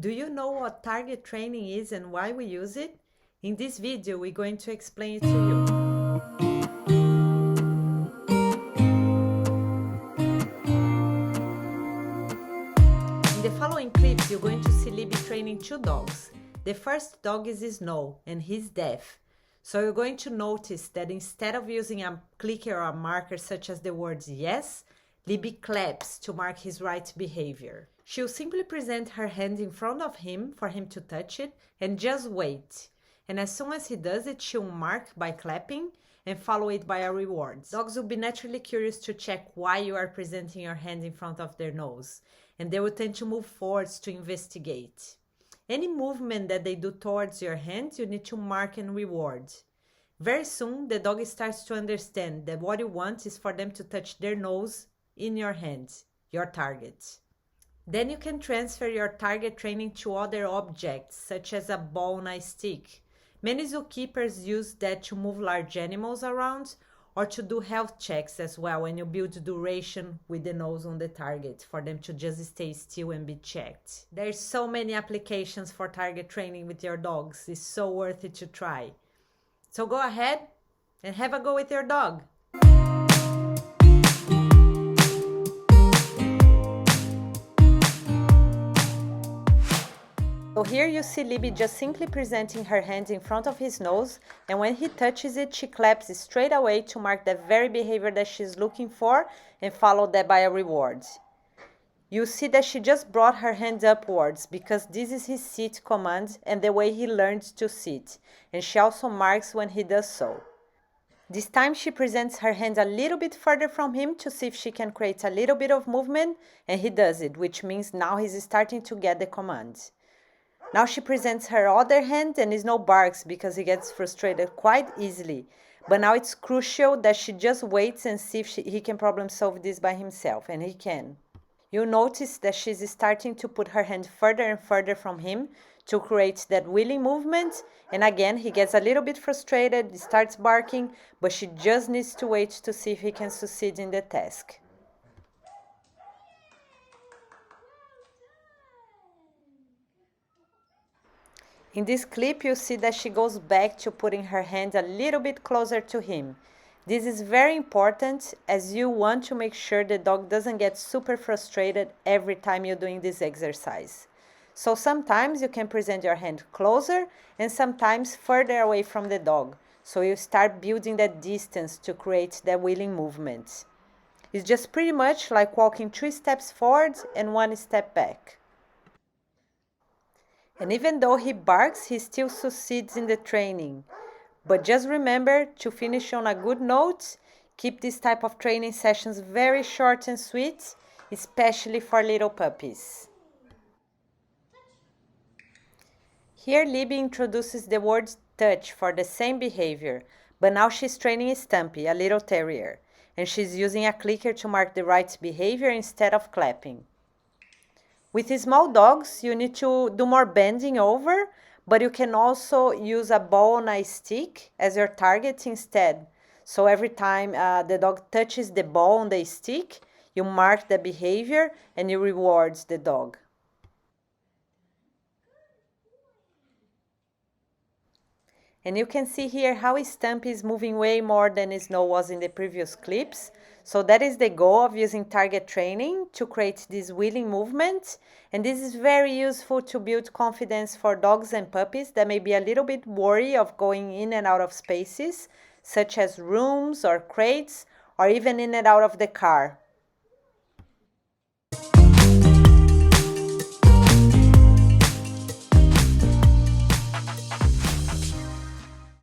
Do you know what target training is and why we use it? In this video, we're going to explain it to you. In the following clips, you're going to see Libby training two dogs. The first dog is Snow and he's deaf. So you're going to notice that instead of using a clicker or a marker such as the words yes, Libby claps to mark his right behavior. She'll simply present her hand in front of him for him to touch it and just wait. And as soon as he does it, she'll mark by clapping and follow it by a reward. Dogs will be naturally curious to check why you are presenting your hand in front of their nose, and they will tend to move forwards to investigate. Any movement that they do towards your hand, you need to mark and reward. Very soon, the dog starts to understand that what you want is for them to touch their nose in your hand, your target. Then you can transfer your target training to other objects, such as a ball and a stick. Many zookeepers use that to move large animals around or to do health checks as well, when you build duration with the nose on the target for them to just stay still and be checked. There's so many applications for target training with your dogs. It's so worth it to try. So go ahead and have a go with your dog. So here you see Libby just simply presenting her hand in front of his nose, and when he touches it, she claps straight away to mark the very behavior that she's looking for and follow that by a reward. You see that she just brought her hand upwards because this is his sit command and the way he learned to sit, and she also marks when he does so. This time she presents her hand a little bit further from him to see if she can create a little bit of movement, and he does it, which means now he's starting to get the command. Now she presents her other hand and Snow barks because he gets frustrated quite easily. But now it's crucial that she just waits and see if he can problem solve this by himself, and he can. You'll notice that she's starting to put her hand further and further from him to create that wheeling movement. And again, he gets a little bit frustrated, starts barking, but she just needs to wait to see if he can succeed in the task. In this clip, you see that she goes back to putting her hand a little bit closer to him. This is very important as you want to make sure the dog doesn't get super frustrated every time you're doing this exercise. So sometimes you can present your hand closer and sometimes further away from the dog. So you start building that distance to create that wheeling movement. It's just pretty much like walking 3 steps forward and 1 step back. And even though he barks, he still succeeds in the training. But just remember to finish on a good note. Keep this type of training sessions very short and sweet, especially for little puppies. Here Libby introduces the word touch for the same behavior, but now she's training Stumpy, a little terrier, and she's using a clicker to mark the right behavior instead of clapping. With small dogs, you need to do more bending over, but you can also use a ball on a stick as your target instead. So every time the dog touches the ball on the stick, you mark the behavior and you reward the dog. And you can see here how Stumpy is moving way more than Snow was in the previous clips. So that is the goal of using target training, to create this wheeling movement. And this is very useful to build confidence for dogs and puppies that may be a little bit worried of going in and out of spaces, such as rooms or crates, or even in and out of the car.